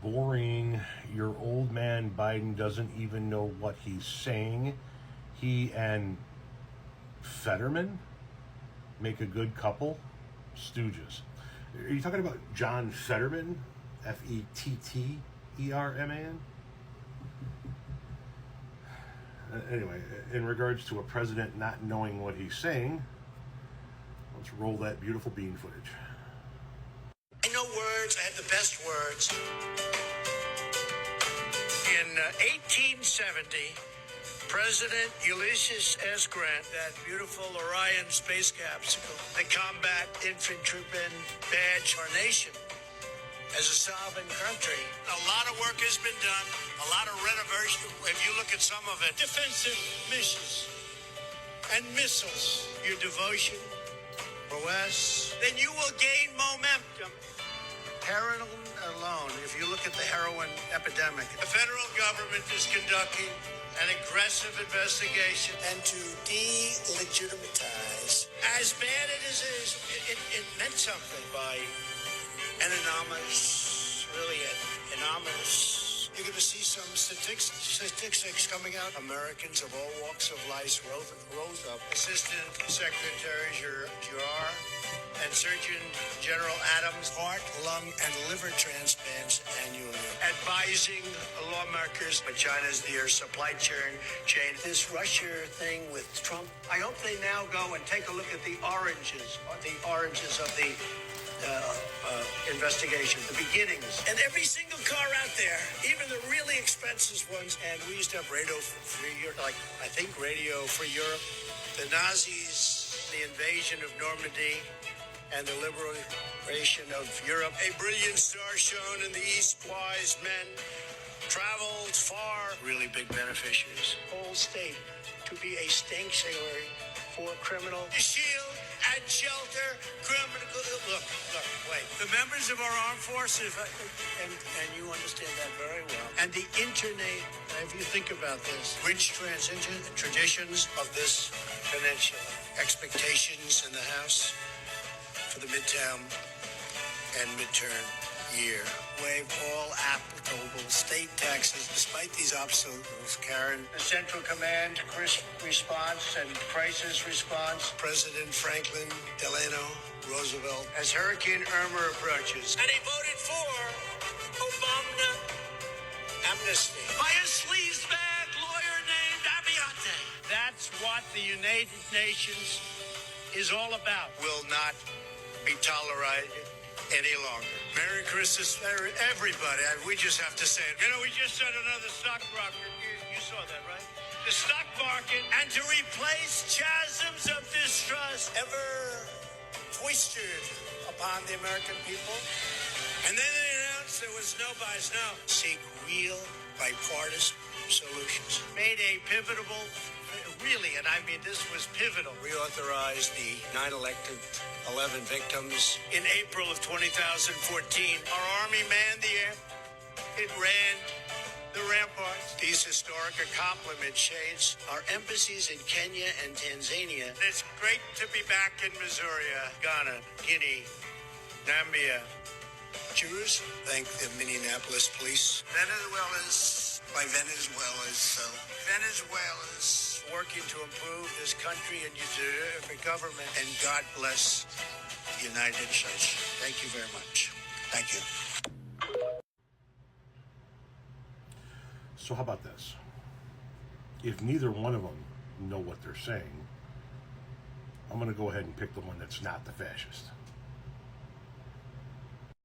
boring. Your old man Biden doesn't even know what he's saying. He and Fetterman make a good couple. Stooges. Are you talking about John Fetterman? Fetterman? Anyway, in regards to a president not knowing what he's saying, let's roll that beautiful bean footage. I know words. I have the best words. In 1870, President Ulysses S. Grant, that beautiful Orion space capsule, the combat infantryman badge our nation as a sovereign country. A lot of work has been done, a lot of renovation. If you look at some of it, defensive missions and missiles, your devotion, prowess, then you will gain momentum. Heroin alone, if you look at the heroin epidemic, the federal government is conducting an aggressive investigation and to delegitimize. As bad as it is, it meant something by an anonymous, really an anonymous. You're going to see some statistics coming out. Americans of all walks of life rose up. Assistant Secretary Girard and Surgeon General Adams, heart, lung, and liver transplants annually. Advising lawmakers of China's near supply chain. This Russia thing with Trump, I hope they now go and take a look at the oranges of the investigation, the beginnings. And every single car out there, even the really expensive ones, and we used to have Radio Free Europe, Radio Free Europe, the Nazis, the invasion of Normandy, and the liberation of Europe. A brilliant star shone in the east, wise men traveled far, really big beneficiaries. Whole state to be a sanctuary for criminal shield and shelter criminal. Look, wait. The members of our armed forces, and you understand that very well. And the internet, if you think about this, rich traditions of this peninsula, expectations in the House for the midterm and midterm year. Waive all applicable state taxes despite these obstacles, Karen. The Central Command response and crisis response. President Franklin Delano Roosevelt as Hurricane Irma approaches. And he voted for Obama amnesty by a sleazebag lawyer named Abiante. That's what the United Nations is all about. Will not be tolerated any longer. Merry Christmas, everybody. We just have to say it. We just said another stock market. You saw that, right? The stock market, and to replace chasms of distrust ever foisted upon the American people. And then they announced there was no buys, no. Seek real bipartisan solutions. Made a pivotal, really, and I mean this was pivotal, reauthorized the 9/11 victims in April of 2014. Our Army manned the air. It ran the ramparts. These historic accomplishments shades our embassies in Kenya and Tanzania. It's great to be back in Missouri, Ghana, Guinea, Zambia, Jerusalem. Thank the Minneapolis police. Venezuela's working to improve this country and the government. And God bless the United States. Thank you very much. Thank you. So how about this? If neither one of them know what they're saying, I'm going to go ahead and pick the one that's not the fascist.